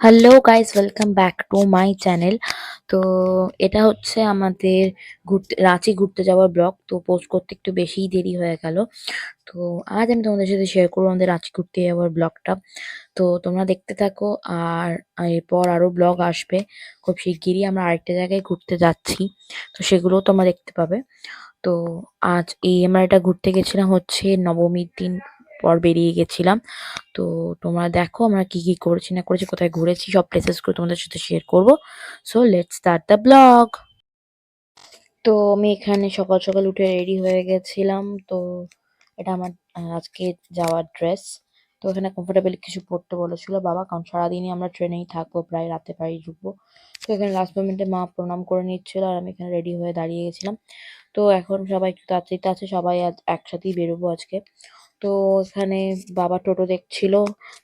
Hello guys, welcome back to my channel. তো এটা হচ্ছে আমাদের রাঁচি ঘুরতে যাওয়ার ব্লগ। তো পোস্ট করতে একটু বেশিই দেরি হয়ে গেল। তো আজ আমি তোমাদের সাথে শেয়ার করবো আমাদের রাঁচি ঘুরতে যাওয়ার ব্লগটা। তো তোমরা দেখতে থাকো। আর এরপর আরো ব্লগ আসবে খুব শিগগিরই। আমরা আরেকটা জায়গায় ঘুরতে যাচ্ছি, তো সেগুলোও তোমরা দেখতে পাবে। তো আজ আমরা এটা ঘুরতে গেছিলাম হচ্ছে নবমীর দিন পর বেরিয়ে গেছিলাম। তো তোমরা দেখো আমরা কি কি করেছি না করেছি, কোথায় ঘুরেছি, সব প্লেসেস গুলো তোমাদের সাথে শেয়ার করব। So let's start the blog. তো আমি এখানে সকাল সকাল উঠে রেডি হয়ে গেছিলাম। তো এটা আমার আজকে যাওয়ার ড্রেস। তো এখানে কমফোর্টেবল কিছু পরতে বলেছিল বাবা, কারণ সারাদিনই আমরা ট্রেনেই থাকবো, প্রায় রাতে বাড়ি ঢুকবো। তো এখানে লাস্ট মোমেন্টে মা প্রণাম করে নিচ্ছিল আর আমি এখানে রেডি হয়ে দাঁড়িয়ে গেছিলাম। তো এখন সবাই একটু তাড়াতাড়িতে আছে, সবাই আজ একসাথেই বেরোবো আজকে। তো এখানে বাবা টোটো দেখছিল।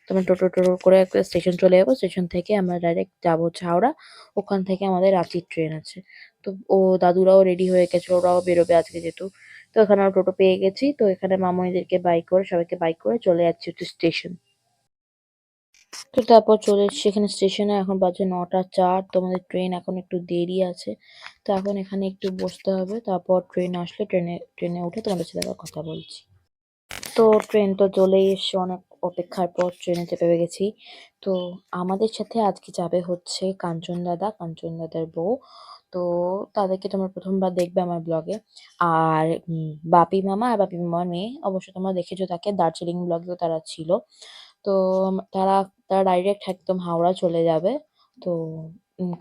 তো আমরা টোটো টোটো করে একটা স্টেশন চলে যাবো, স্টেশন থেকে আমরা ডাইরেক্ট যাবো হচ্ছে হাওড়া। ওখান থেকে আমাদের রাঁচির ট্রেন আছে। তো দাদুরাও রেডি হয়ে গেছে, ওরাও বেরোবে আজকে যেহেতু। তো এখানে আমরা টোটো পেয়ে গেছি। তো এখানে মামনিদেরকে বাইক করে, সবাইকে বাইক করে চলে যাচ্ছি হচ্ছে স্টেশন। তো তারপর চলে এসেছি এখানে স্টেশনে। এখন বাজে 9টা 4। তো আমাদের ট্রেন এখন একটু দেরি আছে। তো এখন এখানে একটু বসতে হবে, তারপর ট্রেন আসলে ট্রেনে ট্রেনে উঠে তোমাদের সাথে আবার কথা বলছি। তো ট্রেন তো চলেই এসছে, অনেক অপেক্ষার পর ট্রেনে চেপে গেছি। তো আমাদের সাথে আজকে যাবে হচ্ছে কাঞ্চন দাদা, কাঞ্চন দাদার বউ। তো তাদেরকে তোমরা প্রথমবার দেখবে আমার ব্লগে। আর বাপি মামা আর বাপি মামার মেয়ে, অবশ্য তোমরা দেখেছো তাকে, দার্জিলিং ব্লগেও তারা ছিল। তো তারা তারা ডাইরেক্ট একদম হাওড়া চলে যাবে। তো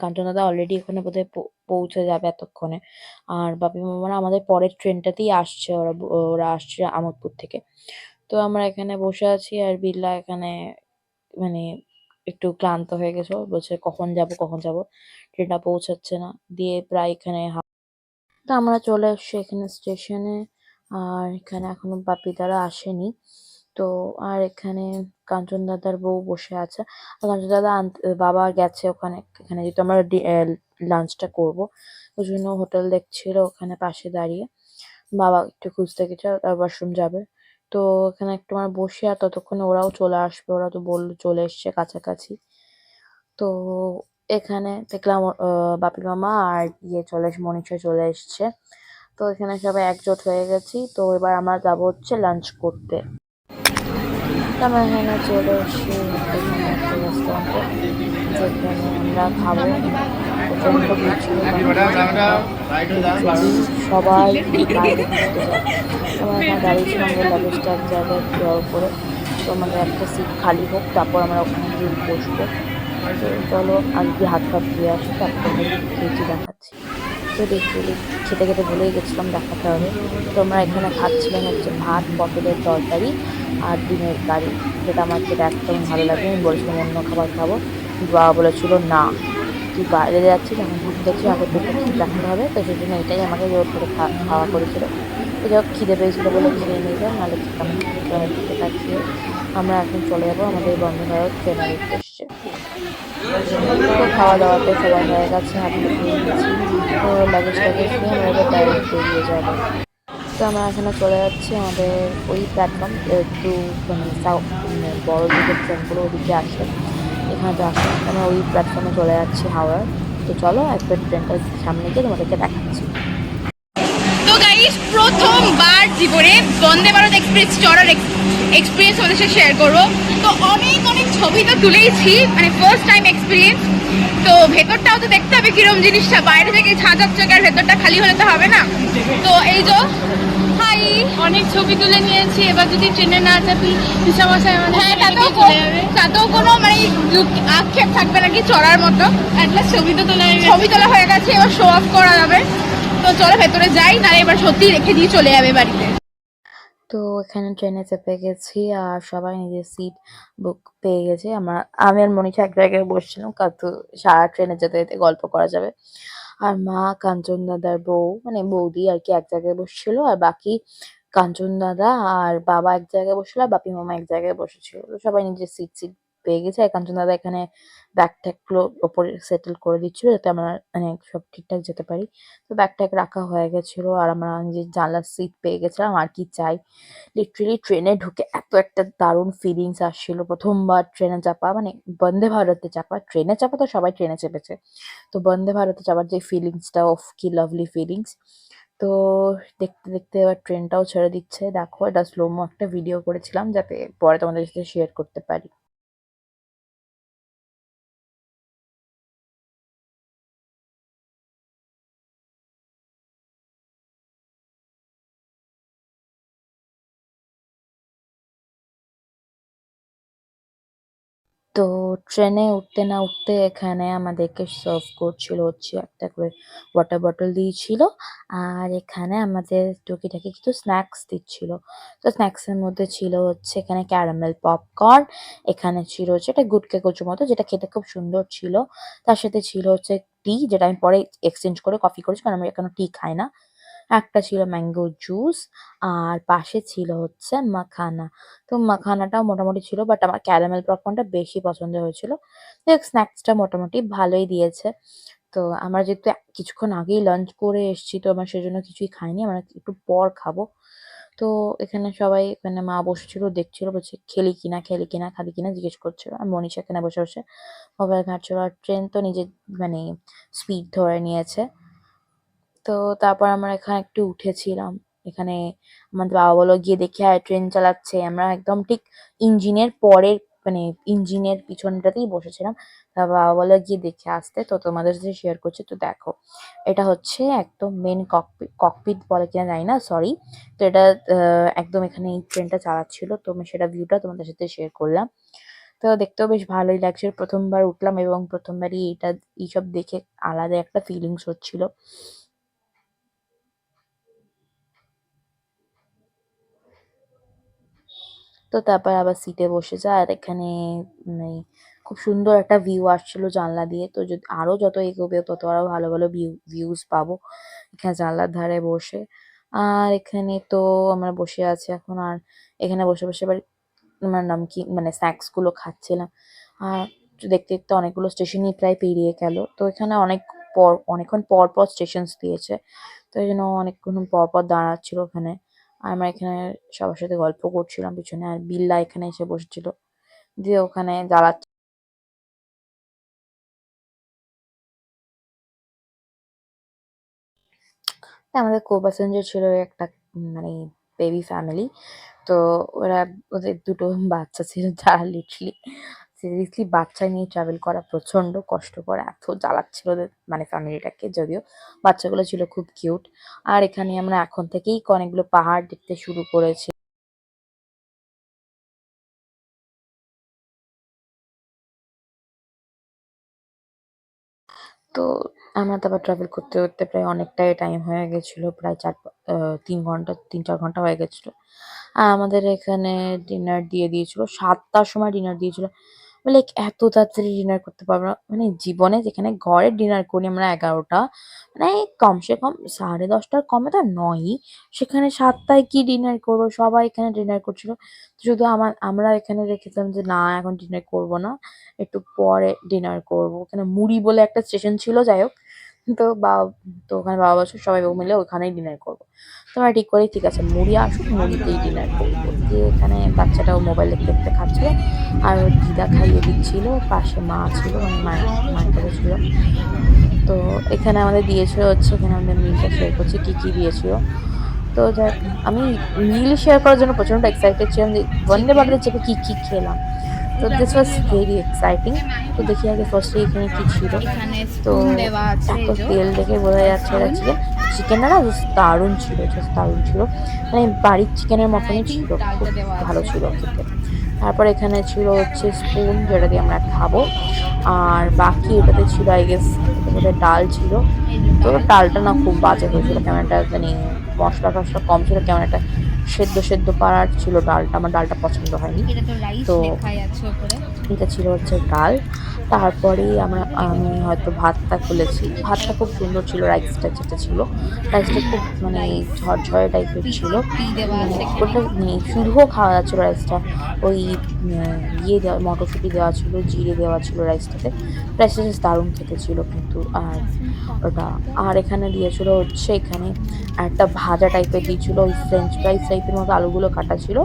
কাঞ্চন দাদা অলরেডি ওখানে বোধহয় পৌঁছে যাবে এতক্ষণে। আর বাপি মামারা আমাদের পরের ট্রেনটাতেই আসছে, ওরা আসছে আমোদপুর থেকে। তো আমরা এখানে বসে আছি আর বিল্লা এখানে মানে একটু ক্লান্ত হয়ে গেছে। ও বলছে কখন যাব কখন যাব, ট্রেনটা পৌঁছাচ্ছে না। দিয়ে প্রায় এখানে তো আমরা চলে এসেছি এখানে স্টেশনে। আর এখানে এখনো বাপি তারা আসেনি। তো আর এখানে কাঞ্চন দাদার বউ বসে আছে। আর কাঞ্চন দাদা বাবা গেছে ওখানে, এখানে যেহেতু আমরা লাঞ্চটা করব, ওই জন্য হোটেল দেখছিল ওখানে পাশে দাঁড়িয়ে। বাবা একটু খুঁজতে গেছে, তার ওয়াশরুম যাবে। তো এখানে একটু আমার বসে, আর ততক্ষণে ওরাও চলে আসবে, ওরা তো বললো চলে এসছে কাছাকাছি। তো এখানে দেখলাম বাপি মামা আর মনীষা চলে এসছে। তো এখানে সবাই একজোট হয়ে গেছি। তো এবার আমরা যাবো হচ্ছে লাঞ্চ করতে। তো আমরা এখানে চলে এসেছি এখানে একটা রেস্টুরেন্টে, যেখানে আমরা খাবো। প্রচণ্ড ভিড় ছিল, অ্যাকচুয়ালি সবাই বাইরে ঘুরতে যায়। আমরা এখানে দাঁড়িয়েছিলাম আমাদের লাগেজটা এক জায়গায় দেওয়ার উপরে। তো আমাদের একটা সিট খালি হোক, তারপর আমরা ওখানে গিয়ে বসবো। তো চলো আগে গিয়ে হাত ফাত ধুয়ে আসি, তারপর তোমাদের কি খেয়েছি দেখাচ্ছি। তো দেখতে খেতে খেতে ভুলেই গেছিলাম, দেখাতে হবে। তো আমরা এখানে খাচ্ছিলাম হচ্ছে ভাত, পটলের তরকারি আর ডিমের কারি, যেটা আমার খেতে একদম ভালো লাগে। আমি বলেছিলাম অন্য খাবার খাবো, কিন্তু বাবা বলেছিল না, তুই বাইরে যাচ্ছিস, এখন ঘুরতে যাচ্ছিস, আগে তোকে ঠিক রাখতে হবে। তো সেই জন্য এটাই আমাকে জোর করে খাওয়া করেছিল। তো যাই হোক, খিদে পেয়েছিল বলে খেয়ে নিলাম, নাহলে খেতাম না। তো এটা খেয়ে আমরা এখন চলে যাবো, আমাদের বন্ধু ভারত ট্রেনের উদ্দেশ্যে। তো খাওয়া দাওয়া তো সবার হয়ে গেছে, হাত মুখ ধুয়ে নিয়েছি। তো লাগেজ টাগেজ নিয়ে আমরা এবার ডাইরেক্ট বেরিয়ে যাবো। তো আমরা এখানে চলে যাচ্ছি আমাদের ওই প্ল্যাটফর্ম, একটু সাউথ বড় দিকের ট্রেনগুলো ওদিকে আসে, এখানে তো আসে না। তো আমরা ওই প্ল্যাটফর্মে চলে যাচ্ছি হাওড়ার। তো চলো একবার ট্রেনটার সামনে গিয়ে তোমাদেরকে দেখাচ্ছি। তো গাইস, প্রথমবার জীবনে বন্দে ভারত এক্সপ্রেস চড়ার এক্সপিরিয়েন্স আমাদের সাথে শেয়ার করবো। তো অনেক অনেক ছবি তো তুলেইছি, মানে ফার্স্ট টাইম এক্সপিরিয়েন্স। তো ভেতরটাও তো দেখতে হবে কিরম জিনিসটা, বাইরে থেকে ছাজার চাকার ভেতরটা খালি হলে তো হবে না। তো এই যে হাই, অনেক ছবি তুলে নিয়েছি। এবার যদি ট্রেনে না চাপি পিসামশাই আমাদের, হ্যাঁ তাতেও কোনো মানে আক্ষেপ থাকবে নাকি চড়ার মতো। একটা ছবি তোলা হয়ে গেছে, এবার শো অফ করা যাবে। তো চলো ভেতরে যাই, না এবার সত্যি রেখে দিয়ে চলে যাবে বাড়িতে। তো এখানে ট্রেনে চেপে গেছি আর সবাই নিজের সিট বুক পেয়ে গেছে। আমি আর মনীষা এক জায়গায় বসছিলাম, কিন্তু সারা ট্রেনে যেতে যেতে গল্প করা যাবে। আর মা, কাঞ্চন দাদার বউ মানে বৌদি আর কি এক জায়গায় বসছিল, আর বাকি কাঞ্চন দাদা আর বাবা এক জায়গায় বসছিল, আর বাপি মামা এক জায়গায় বসেছিল। তো সবাই নিজের সিট সিট পেয়ে গেছি। আর কাঞ্চন দাদা এখানে ব্যাগ ট্যাগগুলো ওপরে সেটেল করে দিচ্ছিল যাতে আমরা মানে সব ঠিকঠাক যেতে পারি। তো ব্যাগ ট্যাগ রাখা হয়ে গেছিল আর আমরা নিজের জানলার সিট পেয়ে গেছিলাম। আর কি চাই! লিটারেলি ট্রেনে ঢুকে এত একটা দারুণ ফিলিংস আসছিল। ১ম বার ট্রেনে চাপা মানে বন্দে ভারতে চাপা। ট্রেনে চাপা তো সবাই ট্রেনে চেপেছে। তো বন্দে ভারতে চাপার যে ফিলিংসটা, ওফ! কি লাভলি ফিলিংস। তো দেখতে, দেখতে এবার ট্রেনটাও ছেড়ে দিচ্ছে। দেখো এটা স্লোমো একটা ভিডিও করেছিলাম যাতে পরে তোমাদের সাথে শেয়ার করতে পারি। তো ট্রেনে উঠতে না উঠতে এখানে আমাদেরকে সার্ভ করছিল হচ্ছে একটা করে ওয়াটার বটল দিয়েছিল। আর এখানে আমাদের টুকিটাকি কিছু স্ন্যাক্স দিচ্ছিল। তো স্ন্যাক্স এর মধ্যে ছিল হচ্ছে এখানে ক্যারামেল পপকর্ন, এখানে ছিল হচ্ছে একটা গুটকে কচুর মতো যেটা খেতে খুব সুন্দর ছিল। তার সাথে ছিল হচ্ছে টি যেটা আমি পরে এক্সচেঞ্জ করে কফি করেছি কারণ আমি এখনো টি খাই না। একটা ছিল ম্যাঙ্গো জুস আর পাশে ছিল হচ্ছে মাখানা। তো মাখানাটাও মোটামুটি ছিল বাট আমার ক্যারামেল পপকর্নটা বেশি পছন্দ হয়েছিল। যাই হোক স্ন্যাক্সটা মোটামুটি ভালোই দিয়েছে। তো আমরা যেহেতু কিছুক্ষণ আগেই লাঞ্চ করে এসেছি তো আমরা সেজন্য কিছুই খাইনি। আমরা একটু পর খাবো। তো এখানে সবাই মানে মা বসেছিল দেখছিল বলছে, "খেলি কিনা, খেলি কিনা, খাবি কিনা?" জিজ্ঞেস করছিল। আর মনীষা এখানে বসে, বসে মোবাইল ঘাঁটছিল। আর ট্রেন তো নিজের মানে স্পিড ধরে নিয়েছে। তো তারপর আমরা এখানে একটু উঠেছিলাম। এখানে আমাদের বাবা বলল, "গিয়ে দেখে আয় ট্রেন চালাচ্ছে।" আমরা একদম ঠিক ইঞ্জিনের পরের মানে ইঞ্জিনের পিছনটাতেই বসেছিলাম। তারপর বাবা বলল, "গিয়ে দেখে আসতে।" তো তোমাদের সাথে শেয়ার করছি। তো দেখো, এটা হচ্ছে একদম মেইন ককপিট বলে কিনা জানি না, সরি। তো এটা একদম এখানে এই ট্রেনটা চালাচ্ছিল। তো আমি সেটা ভিউটা তোমাদের সাথে শেয়ার করলাম। তো দেখতেও বেশ ভালোই লাগছিল। ১ম বার উঠলাম এবং ১ম বারই এইসব দেখে আলাদা একটা ফিলিংস হচ্ছিল। তো তারপর আবার সিটে বসে যায় আর এখানে মানে খুব সুন্দর একটা ভিউ আসছিল জানলা দিয়ে। তো যদি আরো যত এগোবে তত আরো ভালো, ভালো ভিউজ পাবো এখানে জানলার ধারে বসে। আর এখানে তো আমরা বসে আছি এখন আর এখানে বসে, বসে এবার আমার নামকিন মানে স্ন্যাক্স গুলো খাচ্ছিলাম। আর দেখতে, দেখতে অনেকগুলো স্টেশনই প্রায় পেরিয়ে গেল। তো এখানে অনেকক্ষণ পর, পর স্টেশনস দিয়েছে। তো এইজন্য অনেকক্ষণ পর, পর দাঁড়াচ্ছিল ওখানে। আর আমরা এখানে সবার সাথে গল্প করছিলাম পিছনে। আর বিল্লা এখানে এসে বসেছিল। দিয়ে ওখানে জ্বালাচ্ছিল। আমাদের কো-প্যাসেঞ্জার ছিল একটা মানে বেবি ফ্যামিলি। তো ওরা ওদের ২ টো বাচ্চা ছিল যারা সিরিয়াসলি বাচ্চা নিয়ে ট্রাভেল করা প্রচন্ড কষ্টকর। এত জ্বালাচ্ছিল ওদের মানে ফ্যামিলিটাকে যদিও বাচ্চাগুলো ছিল খুব কিউট। আর এখানে আমরা এখন থেকেই অনেকগুলো পাহাড় দেখতে শুরু করেছি। তো আমরা তারপর ট্রাভেল করতে, করতে প্রায় অনেকটাই টাইম হয়ে গেছিল। প্রায় ৩ ঘন্টা ৩-৪ ঘন্টা হয়ে গেছিল। আর আমাদের এখানে ডিনার দিয়ে দিয়েছিল। ৭ টার সময় ডিনার দিয়েছিল। লাইক এত তাড়াতাড়ি ডিনার করতে পারবো না। মানে জীবনে যেখানে ঘরে ডিনার করি আমরা ১১টা মানে কমসে কম ১০:৩০ কমে তো নয়ই। সেখানে ৭টায় কি ডিনার করবো? সবাই এখানে ডিনার করছিল। শুধু আমরা এখানে রেখেছিলাম যে না এখন ডিনার করবো না। একটু পরে ডিনার করবো। ওখানে মুড়ি বলে একটা স্টেশন ছিল যাই হোক। তো তো ওখানে বাবা বলছে সবাই মিলে ওখানেই ডিনার করবো। তো আমরা ঠিক করি ঠিক আছে মুড়ি আসুক মুড়িতেই ডিনার করবো। দিয়ে এখানে বাচ্চাটাও মোবাইল দেখতে, দেখতে খাচ্ছিল। আর ওর দিদা খাইয়ে দিচ্ছিল। পাশে মা ছিল মানে মায়ের কাছে ছিল। তো এখানে আমাদের দিয়েছিল হচ্ছে এখানে আমাদের মিলটা শেয়ার করছি কি, কি দিয়েছিল। তো যাক আমি মিল শেয়ার করার জন্য প্রচন্ড এক্সাইটেড ছিলাম যে বন্দে চিকেন, ভারতের চেপে কি, কি খেলাম। তো এটা দিস ওয়াজ হচ্ছে ভেরি এক্সাইটিং। তো দেখি আগে ফার্স্টে এখানে কি ছিল। এখানে তো স্পুন দেওয়া আছে এত এই যে তেল দেখে বোঝা যাচ্ছে এটা স্পুন। চিকেন। চিকেনটা না জাস্ট দারুণ ছিল, জাস্ট দারুণ ছিল। মানে বাড়ির চিকেনের আর আই মতনই থিংক ছিল। খুব ডালটা দেওয়া ভালো আছে। ছিল খেতে। তারপর এখানে ছিল হচ্ছে স্পুন যেটা দিয়ে আমরা খাবো। আর বাকি এটাতে ছিল আই গেস এটা বোধহয় ডাল ছিল। এই যে তো ডাল। ডালটা না খুব বাজে হয়েছিল। কেমন একটা মানে মসলা-টসলা কম ছিল। কেমন একটা সেদ্ধ, সেদ্ধ পাড়ার ছিল ডালটা। আমার ডালটা পছন্দ হয়নি। এটা তো রাইস তো লেখাই আছে উপরে। এটা ছিল হচ্ছে ডাল। তারপরেই আমি হয়তো ভাতটা খুলেছি। ভাতটা খুব সুন্দর ছিল রাইসটা যেটা ছিল। রাইসটা খুব মানে রাইস ঝরঝরে টাইপের টি ছিল। টি দেওয়া আছে এখানে। ওটা শুধুও খাওয়া যাচ্ছিল রাইসটা। ওই ইয়ে দেওয়া, মটরশুঁটি দেওয়া ছিল, জিরে দেওয়া ছিল রাইসটাতে। রাইসটা জাস্ট দারুণ খেতে ছিল কিন্তু। আর ওটা, আর এখানে দিয়েছিল হচ্ছে, এখানে একটা ভাজা টাইপের দিয়েছিল, ওই ফ্রেঞ্চ ফ্রাইজ টাইপের মতো আলুগুলো কাটা ছিল।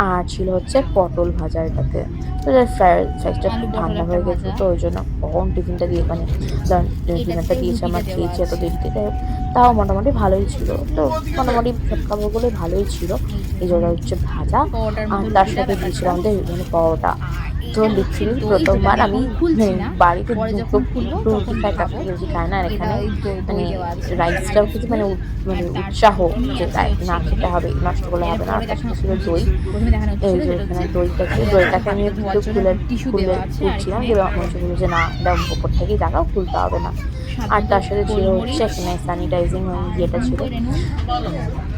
আর ছিল হচ্ছে পটল ভাজা এটাতে। তো ফ্রাইজটা আলু খুব পটল ঠান্ডা একটা হয়ে গেছিলো, ভাজা। তো ওই জন্য কখন টিফিনটা দিয়ে মানে ডিনারটা এটাতে দিয়েছে রুটিটা আমার, দেওয়া খেয়েছি এত আছে। দেরিতে। তাও মোটামুটি ভালোই ছিল। তো মোটামুটি সব খাবারগুলোই ভালোই ছিল। এই যে এই যেটা হচ্ছে ভাজা, পরোটার আর মতো তার রুটিটা সাথে দিয়েছিল ব্যাপারটা। আমাদের মানে পরোটা। আর তো এইটা হচ্ছে লিটারেলি দই, যেটা প্রথমবার আমি আমি এখন খুলছি মানে না। বাড়িতে পরে দুটো যখন খুলবো দুটো রুটি তখন খাই, তার দেখাবো। থেকে বেশি খাই না। আর এটা এখানে ওই মানে দই দেওয়া আছে, রাইসটার রাইস প্রতি দই। মানে আর মানে তার উৎসাহ, সাথেই যে আছে হচ্ছে না খেতে এখানে। হবে, নষ্ট করলে হবে না। আর এরপরে তার দেখানো সাথে ছিল দই। প্রথমে দেখানো এই হচ্ছিল যে যেটা এখানে হচ্ছে দইটাকে, এটা হচ্ছে দইটাকে আমি হাতটা একটু ধোয়ার জন্য খুলে একটা টিস্যু খুলে দেওয়া আছে। আর খুলছিলাম, এখানে যে মনীষা বললো যে না, এটা ওপর থেকেই দেখাও, খুলতে হবে না। স্বাদ আর মতো তার সাথে ছিল হচ্ছে গোলমরিচ এখানে স্যানিটাইজিং আর ইয়েটা ছিল, বিটের নুন।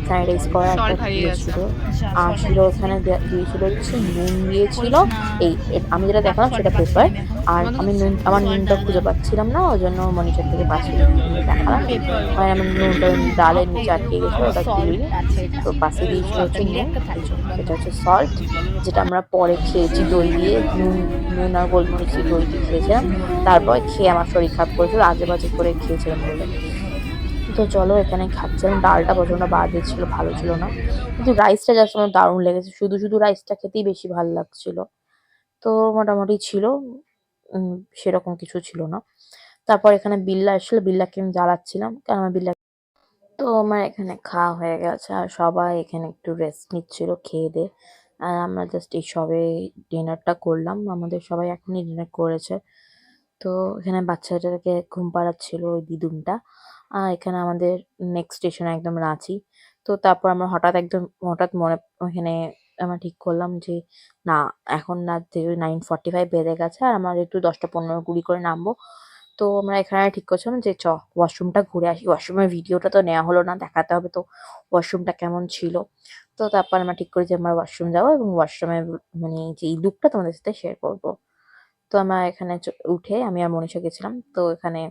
স্যানিটাইজ করা একটা সল্ট হারিয়ে ইয়ে গেছে। ছিল। আচ্ছা, আর সল্ট ছিল হারিয়ে গেছে। ওখানে দিয়েছিল হচ্ছে নুন দিয়েছিল। করিস না। আমি যেটা হাত দেখালাম সেটা সল্টে পাচ্ছি পেপার। না আমি এখন। আর আমি আমার সল্ট নুনটা ডালা খুঁজে দাও। পাচ্ছিলাম না, ওই জন্য মনীষার থেকে পাশে নিয়ে দেখালাম। পেপার। মানে আমার নুনটা ডালের এই নিচে যে আটকে গেছিলো, ওটা দিয়ে সল্ট দিই। আছে এটা। তো পাশে দিয়েছিল হচ্ছে সল্টটা দিলে নুন। একটা এই থাকে যে বন্ধ। এটা হচ্ছে সল্ট, যেটা আমরা পরে খেয়েছি দই দিয়ে, নুন নুন আর গোলমরিচ দিয়ে দই দিয়ে খেয়েছিলাম। তারপর খেয়ে আমার শরীর খারাপ করেছিল, আজে বাজে করে খেয়েছিলাম বলে। তো চলো এখানে খাচ্ছিলাম, ডালটা প্রচন্ড বাজে ছিল, ভালো ছিল না। কিন্তু রাইসটা জাস্ট আমার দারুণ লেগেছে, শুধু শুধু রাইসটা খেতেই বেশি ভালো লাগছিল। তো মোটামুটি ছিল, উম সেরকম কিছু ছিল না। তারপর এখানে বিল্লা এসেছিল, বিল্লাকে আমি জ্বালাচ্ছিলাম, কারণ আমার বিল্লা। তো আমার এখানে খাওয়া হয়ে গেছে, আর সবাই এখানে একটু রেস্ট নিচ্ছিল খেয়ে দিয়ে। আর আমরা জাস্ট এই সবে ডিনারটা করলাম, আমাদের সবাই এখনই ডিনার করেছে। তো এখানে বাচ্চাটাকে ঘুম পাড়াচ্ছিল ওই দিদুনটা। আর এখানে আমাদের নেক্সট স্টেশন একদম রাঁচি। তো তারপর আমরা হঠাৎ মনে ওখানে আমরা ঠিক করলাম যে না, এখন রাত যেহেতু 9:45 বেজে গেছে, আর আমরা একটু 10:15-20 করে নামবো। তো আমরা এখানে ঠিক করছিলাম যে ওয়াশরুমটা ঘুরে আসি। ওয়াশরুমের ভিডিওটা তো নেওয়া হলো না, দেখাতে হবে তো ওয়াশরুমটা কেমন ছিল। তো তারপর আমরা ঠিক করি যে আমরা ওয়াশরুম যাবো, এবং ওয়াশরুমের মানে যে লুকটা তোমাদের সাথে শেয়ার করবো। তো আমরা এখানে উঠে আমি আর মনীষা গেছিলাম। তো এখানে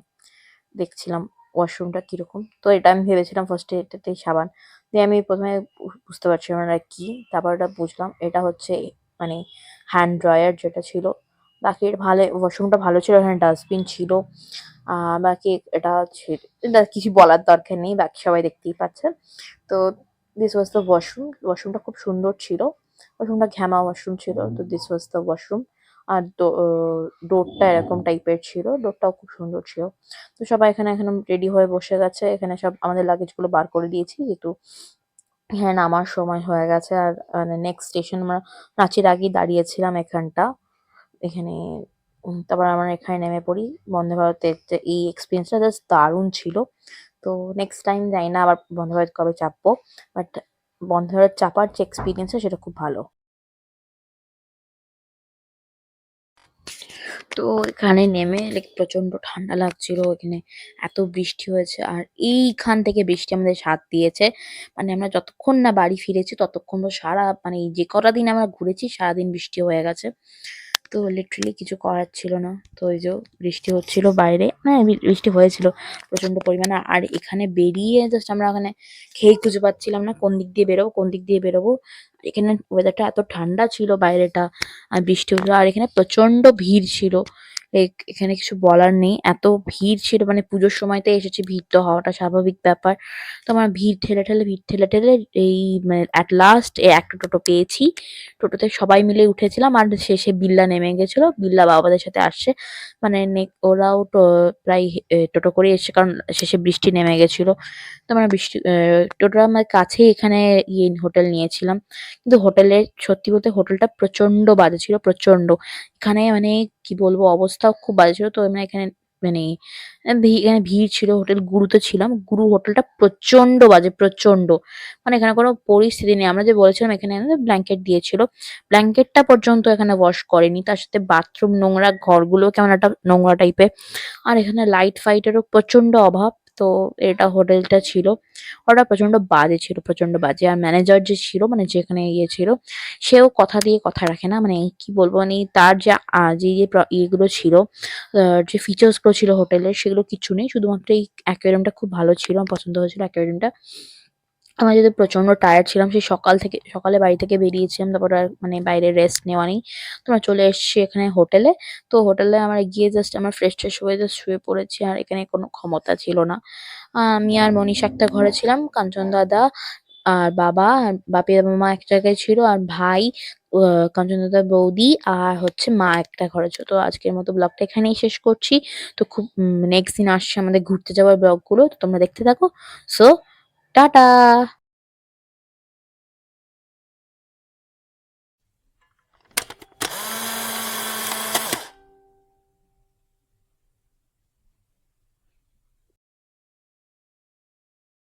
দেখছিলাম ওয়াশরুমটা কিরকম। তো এটা আমি ভেবেছিলাম ফার্স্টে এটাতেই সাবান। দিয়ে আমি ১ম এ বুঝতে পারছিলাম না এটা কি। তারপর এটা বুঝলাম এটা হচ্ছে মানে হ্যান্ড ড্রায়ার যেটা ছিল। বাকি ভালো, ওয়াশরুমটা ভালো ছিল, এখানে ডাস্টবিন ছিল। বাকি এটা হচ্ছে, এটা কিছু বলার দরকার নেই, বাকি সবাই দেখতেই পাচ্ছে। তো দিস ওয়াজ দ্য ওয়াশরুম। ওয়াশরুমটা খুব সুন্দর ছিল। ওয়াশরুমটা ঘ্যামা ওয়াশরুম ছিল। তো দিস ওয়াজ দ্য ওয়াশরুম। আর ডোরটা এরকম টাইপের ছিল। ডোরটাও খুব সুন্দর ছিল। তো সবাই এখানে এখন রেডি হয়ে বসে গেছে। এখানে সব আমাদের লাগেজগুলো বার করে দিয়েছি, যেহেতু হ্যাঁ, নামার সময় হয়ে গেছে। আর মানে নেক্সট স্টেশন আমরা রাঁচির আগেই দাঁড়িয়েছিলাম এখানটা। এখানে তারপর আমরা এখানে নেমে পড়ি। বন্দে ভারতের যে এই এক্সপেরিয়েন্সটা জাস্ট দারুণ ছিল। তো নেক্সট টাইম জানি না আবার বন্দে ভারত কবে চাপবো। বাট বন্দে ভারত চাপার যে এক্সপেরিয়েন্সটা সেটা খুব ভালো। তো এখানে নেমে লাইক প্রচন্ড ঠান্ডা লাগছিল। এখানে এত বৃষ্টি হয়েছে, আর এইখান থেকে বৃষ্টি আমাদের সাথ দিয়েছে। মানে আমরা যতক্ষণ না বাড়ি ফিরেছি ততক্ষণ তো মানে এই যে কটা দিন আমরা ঘুরেছি সারাদিন বৃষ্টি হয়ে গেছে। তো লিটারেলি কিছু করার ছিল না। তো এই যে বৃষ্টি হচ্ছিল বাইরে, হ্যাঁ বৃষ্টি হয়েছিল প্রচন্ড পরিমাণে। আর এখানে বেরিয়ে জাস্ট আমরা ওখানে খেয়ে খুঁজে পাচ্ছিলাম না কোন দিক দিয়ে বেরোবো, কোন দিক দিয়ে বেরোবো। এখানে ওয়েদারটা এত ঠান্ডা ছিল বাইরেটা, আর বৃষ্টি হচ্ছিল, আর এখানে প্রচন্ড ভিড় ছিল। এখানে কিছু বলার নেই, এত ভিড় ছিল, মানে পুজোর সময়তে এসেছি, ভিড় তো হওয়াটা স্বাভাবিক ব্যাপার। তো আমার ভিড় ঠেলে ঠেলে এই মানে এট লাস্ট একটা টোটো পেয়েছি। টোটোতে সবাই মিলে উঠেছিলাম, আর শেষে বিল্লা নেমে গেছিল। বিল্লা বাবাদের সাথে আসছে, মানে ওরাও প্রায় টোটো করে এসছে, কারণ শেষে বৃষ্টি নেমে গেছিল। তো আমরা টোটোটা আমার কাছেই এখানে হোটেল নিয়েছিলাম। কিন্তু হোটেলের, সত্যি বলতে হোটেলটা প্রচন্ড বাজে ছিল, প্রচন্ড। এখানে মানে কি বলবো, অবস্থাও খুব বাজে ছিল। তো আমরা এখানে মানে এখানে ভিড় ছিল, হোটেল গুরুতে ছিলাম। গুরু হোটেলটা প্রচন্ড বাজে, প্রচন্ড। মানে এখানে কোনো পরিস্থিতি নেই। আমরা যে বলেছিলাম এখানে ব্ল্যাঙ্কেট দিয়েছিল, ব্ল্যাঙ্কেটটা পর্যন্ত এখানে ওয়াশ করেনি। তার সাথে বাথরুম নোংরা, ঘরগুলো কেমন একটা নোংরা টাইপের। আর এখানে লাইট ফাইটেরও প্রচন্ড অভাব। তো এটা হোটেলটা ছিল, ওটা প্রচন্ড বাজে ছিল, প্রচন্ড বাজে। আর ম্যানেজার যে ছিল, মানে যেখানে ইয়ে ছিল, সেও কথা দিয়ে কথা রাখে না। মানে কি বলবো, মানে তার যে ইয়েগুলো ছিল, যে ফিচার্স গুলো ছিল হোটেলের, সেগুলো কিছু নেই। শুধুমাত্র এই অ্যাকোয়ারিয়ামটা খুব ভালো ছিল, আমার পছন্দ হয়েছিল অ্যাকোয়ারিয়ামটা। আমার যেহেতু প্রচন্ড টায়ার্ড ছিলাম, সেই সকালে বাড়ি থেকে বেরিয়েছিলাম, তারপর আর মানে বাইরে রেস্ট নেওয়া নেই। তো আমরা চলে এসেছি এখানে হোটেলে। তো হোটেলে আমরা গিয়ে জাস্ট আমরা ফ্রেশ হয়ে জাস্ট শুয়ে পড়েছি। আর এখানে কোনো ক্ষমতা ছিল না। আমি আর মনীষা একটা ঘরে ছিলাম। কাঞ্চন দাদা আর বাবা আর বাপি আর মা এক জায়গায় ছিল। আর ভাই, কাঞ্চন দাদার বৌদি আর হচ্ছে মা একটা ঘরে ছিল। তো আজকের মতো ব্লগটা এখানেই শেষ করছি। তো খুব নেক্সট দিন আসছে আমাদের ঘুরতে যাওয়ার ব্লগগুলো। তো তোমরা দেখতে থাকো। So tata!